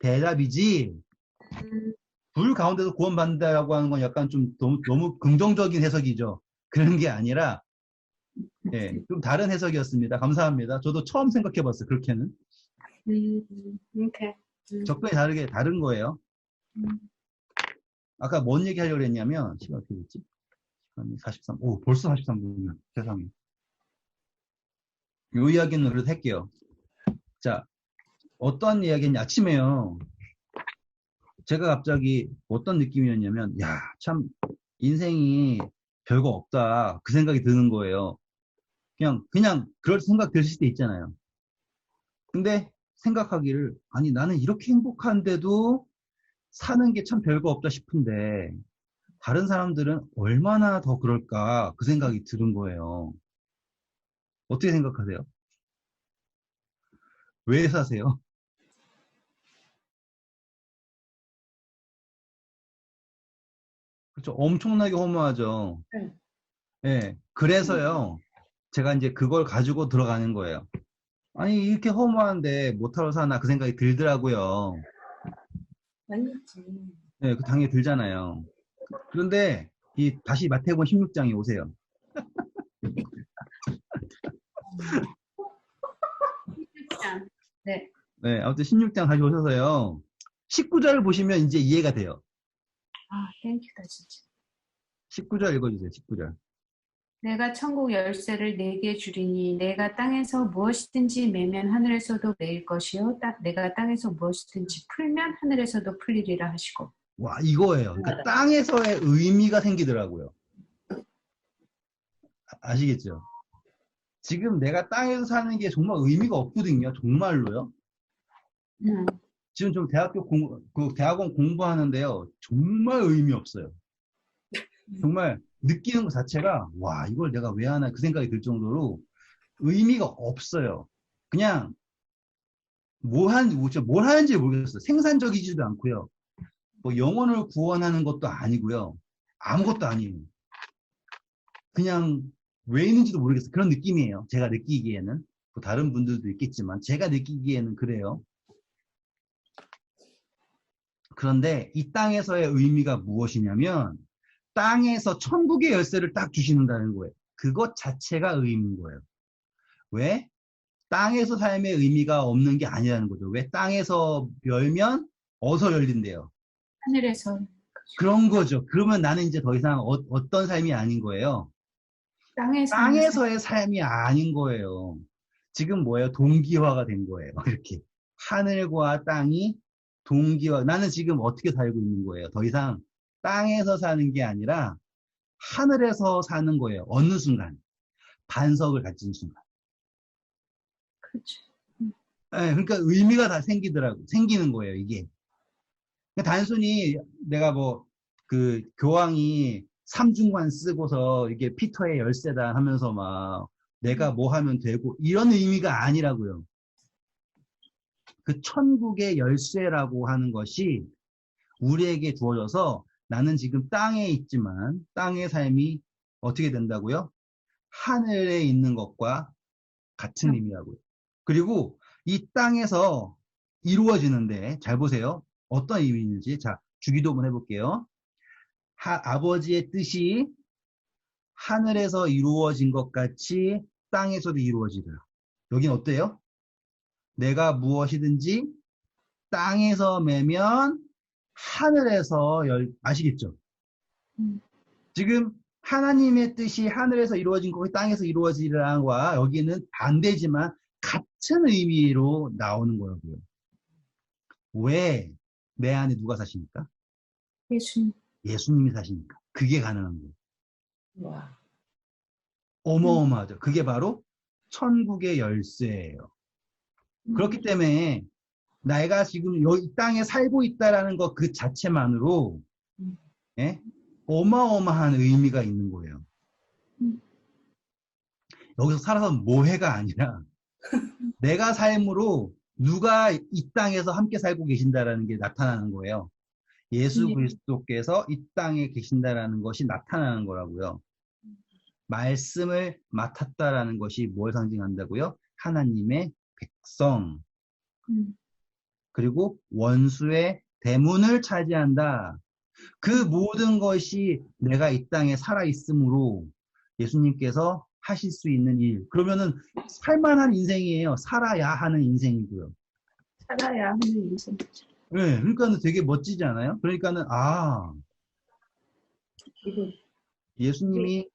대답이지 불 가운데서 구원받는다라고 하는 건 약간 좀 너무 긍정적인 해석이죠. 그런 게 아니라 좀 다른 해석이었습니다. 감사합니다. 저도 처음 생각해봤어요. 그렇게는. 접근이 다른 거예요. 아까 뭔 얘기 하려고 했냐면 시간 어떻게 됐지? 43. 벌써 43분이면 세상에. 요 이야기는 그래도 할게요. 자, 어떤 이야기냐. 아침에요. 제가 갑자기 어떤 느낌이었냐면, 야, 참, 인생이 별거 없다. 그 생각이 드는 거예요. 그냥, 그럴 생각 들 수도 있잖아요. 근데 생각하기를, 아니, 나는 이렇게 행복한데도 사는 게 참 별거 없다 싶은데, 다른 사람들은 얼마나 더 그럴까? 그 생각이 드는 거예요. 어떻게 생각하세요? 왜 사세요? 그렇죠. 엄청나게 허무하죠. 네. 그래서요. 제가 이제 그걸 가지고 들어가는 거예요. 아니, 이렇게 허무한데 못하러 사나 그 생각이 들더라고요. 아니지. 네, 그 당연히 들잖아요. 그런데 다시 마태복음 16장에 오세요. 네. 네, 아무튼 16장 다시 오셔서요. 19절을 보시면 이제 이해가 돼요. 땡큐다 진짜. 19절 읽어주세요. 19절. 내가 천국 열쇠를 네게 주리니 내가 땅에서 무엇이든지 매면 하늘에서도 매일 것이요 내가 땅에서 무엇이든지 풀면 하늘에서도 풀리리라 하시고. 와, 이거예요. 그러니까 땅에서의 의미가 생기더라고요. 아시겠죠? 지금 내가 땅에서 사는 게 정말 의미가 없거든요. 정말로요. 지금 좀 대학원 공부하는데요. 정말 의미 없어요. 정말 느끼는 것 자체가 와, 이걸 내가 왜 하나 그 생각이 들 정도로 의미가 없어요. 그냥 뭘 하는지 모르겠어요. 생산적이지도 않고요. 뭐 영혼을 구원하는 것도 아니고요. 아무것도 아니에요. 그냥 왜 있는지도 모르겠어요. 그런 느낌이에요. 제가 느끼기에는. 뭐 다른 분들도 있겠지만 제가 느끼기에는 그래요. 그런데 이 땅에서의 의미가 무엇이냐면 땅에서 천국의 열쇠를 딱 주시는다는 거예요. 그것 자체가 의미인 거예요. 왜? 땅에서 삶의 의미가 없는 게 아니라는 거죠. 왜? 땅에서 열면 어디서 열린대요? 하늘에서 그런 거죠. 그러면 나는 이제 더 이상 어떤 삶이 아닌 거예요. 땅에 사는 땅에서의 삶이 아닌 거예요. 지금 뭐예요? 동기화가 된 거예요. 이렇게. 하늘과 땅이 동기화. 나는 지금 어떻게 살고 있는 거예요? 더 이상 땅에서 사는 게 아니라 하늘에서 사는 거예요. 어느 순간. 반석을 가진 순간. 그렇죠. 예, 그러니까 의미가 다 생기는 거예요, 이게. 그러니까 단순히 내가 뭐, 교황이 삼중관 쓰고서 이게 피터의 열쇠다 하면서 막 내가 뭐 하면 되고 이런 의미가 아니라고요. 그 천국의 열쇠라고 하는 것이 우리에게 주어져서 나는 지금 땅에 있지만 땅의 삶이 어떻게 된다고요? 하늘에 있는 것과 같은 의미라고요. 그리고 이 땅에서 이루어지는데 잘 보세요. 어떤 의미인지. 자, 주기도 한번 해볼게요. 아버지의 뜻이 하늘에서 이루어진 것 같이 땅에서도 이루어지더라. 여긴 어때요? 내가 무엇이든지 땅에서 매면 하늘에서 아시겠죠? 지금 하나님의 뜻이 하늘에서 이루어진 것이 땅에서 이루어지라는 거와 여기는 반대지만 같은 의미로 나오는 거라고요. 왜? 내 안에 누가 사십니까? 예수님. 예수님이 사시니까. 그게 가능한 거예요. 와. 어마어마하죠. 그게 바로 천국의 열쇠예요. 그렇기 때문에 내가 지금 이 땅에 살고 있다라는 것 그 자체만으로 예? 어마어마한 의미가 있는 거예요. 여기서 살아서 뭐해가 아니라 내가 삶으로 누가 이 땅에서 함께 살고 계신다라는 게 나타나는 거예요. 예수 그리스도께서 이 땅에 계신다라는 것이 나타나는 거라고요. 말씀을 맡았다라는 것이 뭘 상징한다고요? 하나님의 백성. 그리고 원수의 대문을 차지한다. 그 모든 것이 내가 이 땅에 살아있으므로 예수님께서 하실 수 있는 일. 그러면은 살만한 인생이에요. 살아야 하는 인생이고요. 살아야 하는 인생이죠. 네, 그러니까는 되게 멋지지 않아요? 그러니까는, 이거, 예수님이,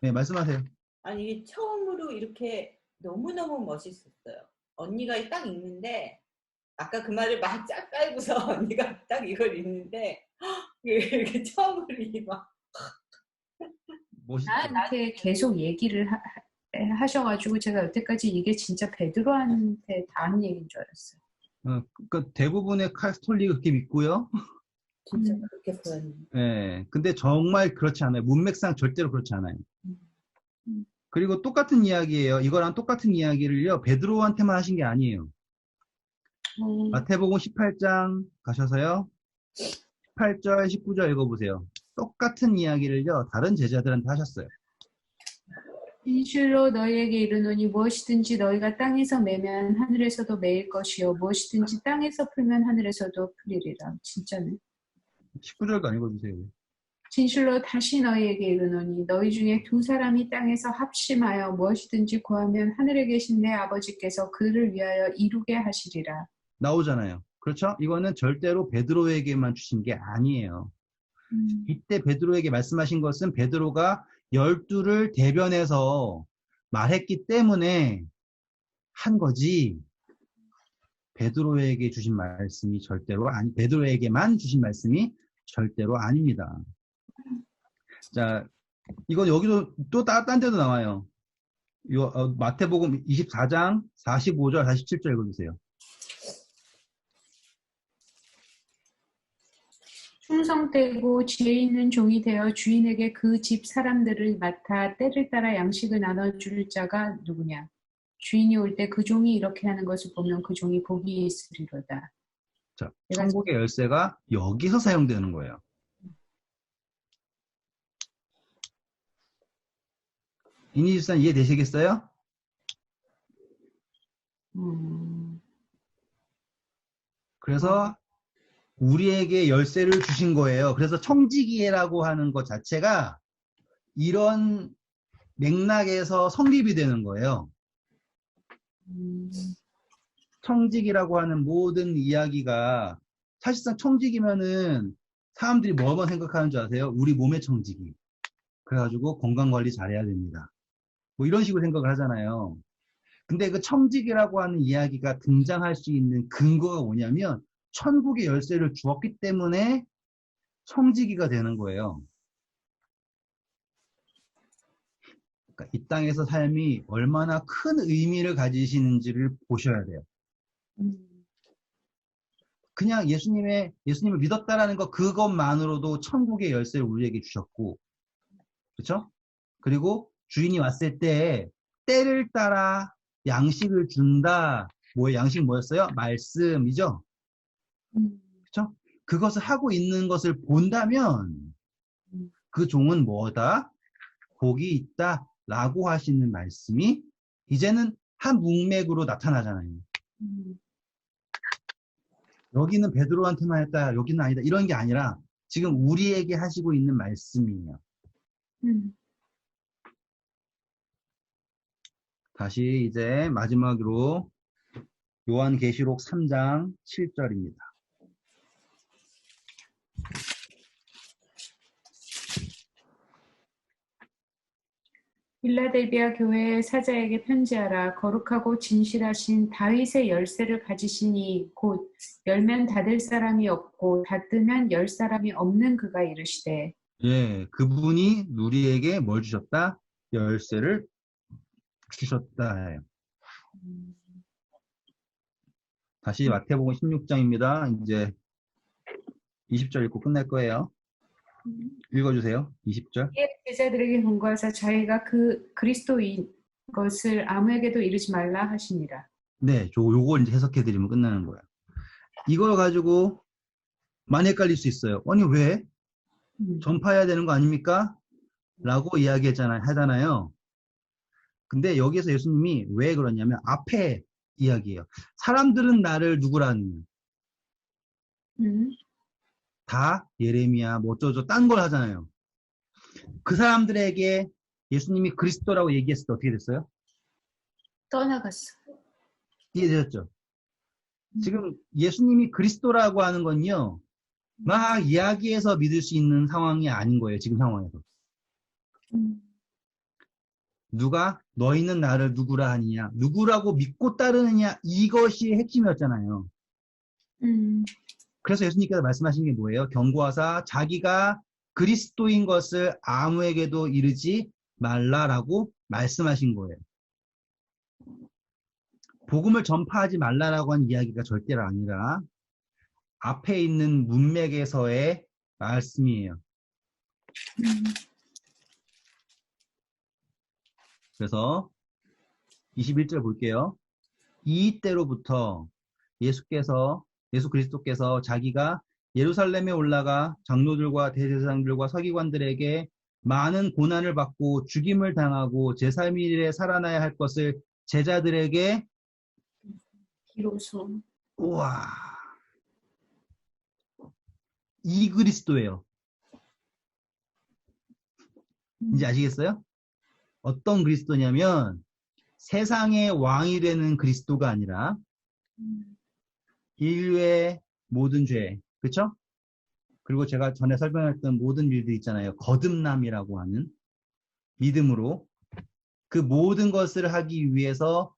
네, 말씀하세요. 아니, 이게 처음으로 이렇게 너무너무 멋있었어요. 언니가 딱 읽는데, 아까 그 말을 막 쫙 깔고서 언니가 딱 이걸 읽는데, 이렇게 처음으로 막. 멋있죠. 나한테 계속 얘기를 하셔가지고 제가 여태까지 이게 진짜 베드로한테 다 한 얘기인 줄 알았어요. 그러니까 대부분의 카톨릭 그렇게 믿고요. 진짜 그렇게 보였네. 네, 근데 정말 그렇지 않아요. 문맥상 절대로 그렇지 않아요. 그리고 똑같은 이야기예요. 이거랑 똑같은 이야기를요, 베드로한테만 하신 게 아니에요. 마태복음 18장 가셔서요, 18절, 19절 읽어보세요. 똑같은 이야기를요, 다른 제자들한테 하셨어요. 진실로 너희에게 이르노니 무엇이든지 너희가 땅에서 매면 하늘에서도 매일 것이요 무엇이든지 땅에서 풀면 하늘에서도 풀리리라. 진짜네. 19절도 안 읽어주세요. 진실로 다시 너희에게 이르노니 너희 중에 두 사람이 땅에서 합심하여 무엇이든지 구하면 하늘에 계신 내 아버지께서 그를 위하여 이루게 하시리라. 나오잖아요. 그렇죠? 이거는 절대로 베드로에게만 주신 게 아니에요. 이때 베드로에게 말씀하신 것은 베드로가 12를 대변해서 말했기 때문에 한 거지, 베드로에게 주신 말씀이 베드로에게만 주신 말씀이 절대로 아닙니다. 자, 이건 여기도 또 딴 데도 나와요. 마태복음 24장 45절, 47절 읽어주세요. 충성되고 지혜 있는 종이 되어 주인에게 그 집 사람들을 맡아 때를 따라 양식을 나눠줄 자가 누구냐? 주인이 올 때 그 종이 이렇게 하는 것을 보면 그 종이 복이 있으리로다. 자, 천국의 열쇠가 여기서 사용되는 거예요. 이니지산 이해되시겠어요? 그래서 우리에게 열쇠를 주신 거예요. 그래서 청지기라고 하는 것 자체가 이런 맥락에서 성립이 되는 거예요. 청지기라고 하는 모든 이야기가 사실상 청지기면은 사람들이 뭐만 생각하는 줄 아세요? 우리 몸의 청지기. 그래가지고 건강관리 잘해야 됩니다. 뭐 이런 식으로 생각을 하잖아요. 근데 그 청지기라고 하는 이야기가 등장할 수 있는 근거가 뭐냐면 천국의 열쇠를 주었기 때문에 청지기가 되는 거예요. 그러니까 이 땅에서 삶이 얼마나 큰 의미를 가지시는지를 보셔야 돼요. 그냥 예수님을 믿었다라는 것 그것만으로도 천국의 열쇠를 우리에게 주셨고, 그렇죠? 그리고 주인이 왔을 때 때를 따라 양식을 준다. 양식 뭐였어요? 말씀이죠. 그렇죠? 그것을 하고 있는 것을 본다면 그 종은 뭐다? 복이 있다. 라고 하시는 말씀이 이제는 한 문맥으로 나타나잖아요. 여기는 베드로한테만 했다. 여기는 아니다. 이런 게 아니라 지금 우리에게 하시고 있는 말씀이에요. 다시 이제 마지막으로 요한계시록 3장 7절입니다. 필라델비아 교회의 사자에게 편지하라. 거룩하고 진실하신 다윗의 열쇠를 가지시니 곧 열면 닫을 사람이 없고 닫으면 열 사람이 없는 그가 이르시되. 예, 그분이 우리에게 뭘 주셨다? 열쇠를 주셨다 해요. 다시 마태복음 16장입니다. 이제 20절 읽고 끝날 거예요. 읽어주세요. 20절. 제자들에게 권고하사 자기가 그 그리스도인 것을 아무에게도 이르지 말라 하시니라. 네, 요걸 이제 해석해드리면 끝나는 거예요. 이걸 가지고 많이 헷갈릴 수 있어요. 아니 왜? 전파해야 되는 거 아닙니까? 라고 하잖아요. 근데 여기서 예수님이 왜 그러냐면 앞에 이야기예요. 사람들은 나를 누구라는 다 예레미야 뭐 어쩌죠 딴 걸 하잖아요. 그 사람들에게 예수님이 그리스도라고 얘기했을 때 어떻게 됐어요? 떠나갔어. 이해되셨죠? 지금 예수님이 그리스도라고 하는 건요. 막 이야기해서 믿을 수 있는 상황이 아닌 거예요. 지금 상황에서. 누가 너희는 나를 누구라 하느냐, 누구라고 믿고 따르느냐, 이것이 핵심이었잖아요. 그래서 예수님께서 말씀하신 게 뭐예요? 경고하사 자기가 그리스도인 것을 아무에게도 이르지 말라라고 말씀하신 거예요. 복음을 전파하지 말라라고 한 이야기가 절대로 아니라 앞에 있는 문맥에서의 말씀이에요. 그래서 21절 볼게요. 이때로부터 예수 그리스도께서 자기가 예루살렘에 올라가 장로들과 대제사장들과 서기관들에게 많은 고난을 받고 죽임을 당하고 제3일에 살아나야 할 것을 제자들에게 비로소. 우와, 이 그리스도예요. 이제 아시겠어요? 어떤 그리스도냐면 세상의 왕이 되는 그리스도가 아니라 인류의 모든 죄, 그렇죠? 그리고 제가 전에 설명했던 모든 일들 있잖아요. 거듭남이라고 하는 믿음으로 그 모든 것을 하기 위해서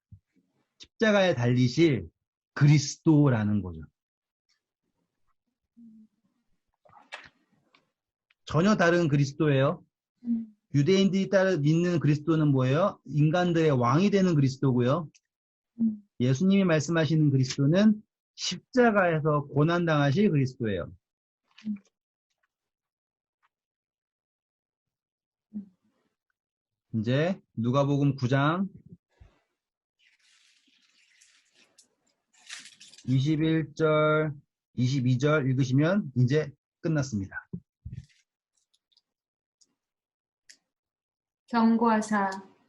십자가에 달리실 그리스도라는 거죠. 전혀 다른 그리스도예요. 유대인들이 믿는 그리스도는 뭐예요? 인간들의 왕이 되는 그리스도고요. 예수님이 말씀하시는 그리스도는 십자가에서 고난당하실 그리스도예요. 이제 누가복음 9장 21절, 22절 읽으시면 이제 끝났습니다. 경고하사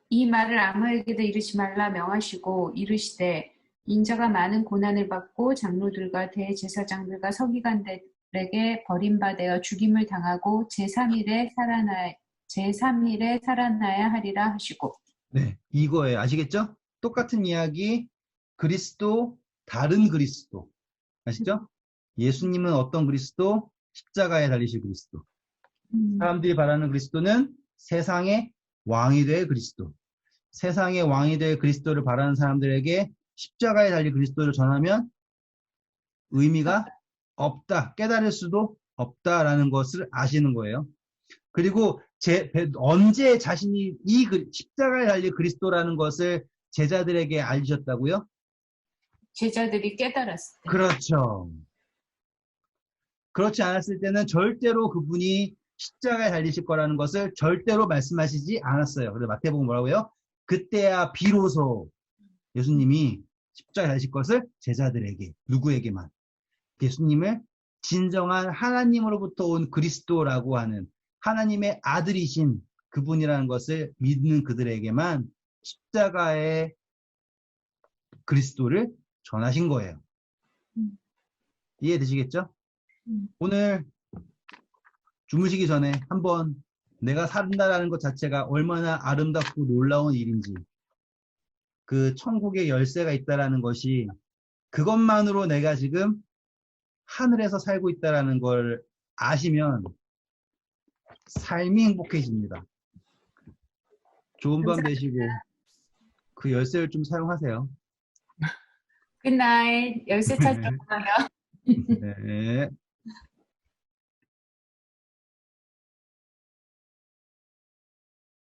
이 말을 아무에게도 이르지 말라 명하시고 이르시되 인자가 많은 고난을 받고 장로들과 대제사장들과 서기관들에게 버림받아 죽임을 당하고 제3일에 살아나야 하리라 하시고. 네, 이거예요. 아시겠죠? 똑같은 이야기, 그리스도, 다른 그리스도. 아시죠? 예수님은 어떤 그리스도? 십자가에 달리실 그리스도. 사람들이 바라는 그리스도는 세상의 왕이 될 그리스도. 세상의 왕이 될 그리스도를 바라는 사람들에게 십자가에 달린 그리스도를 전하면 의미가 없다. 깨달을 수도 없다라는 것을 아시는 거예요. 그리고 언제 자신이 십자가에 달린 그리스도라는 것을 제자들에게 알리셨다고요? 제자들이 깨달았을 때. 그렇죠. 그렇지 않았을 때는 절대로 그분이 십자가에 달리실 거라는 것을 절대로 말씀하시지 않았어요. 그래서 마태복음 뭐라고요? 그때야 비로소 예수님이 십자가에 달리실 것을 제자들에게, 누구에게만, 예수님을 진정한 하나님으로부터 온 그리스도라고 하는 하나님의 아들이신 그분이라는 것을 믿는 그들에게만 십자가의 그리스도를 전하신 거예요. 이해되시겠죠? 오늘 주무시기 전에 한번 내가 산다라는 것 자체가 얼마나 아름답고 놀라운 일인지, 그 천국의 열쇠가 있다라는 것이, 그것만으로 내가 지금 하늘에서 살고 있다라는 걸 아시면 삶이 행복해집니다. 좋은 밤 되시고 그 열쇠를 좀 사용하세요. 굿나잇. 열쇠 찾으러 가요. 네.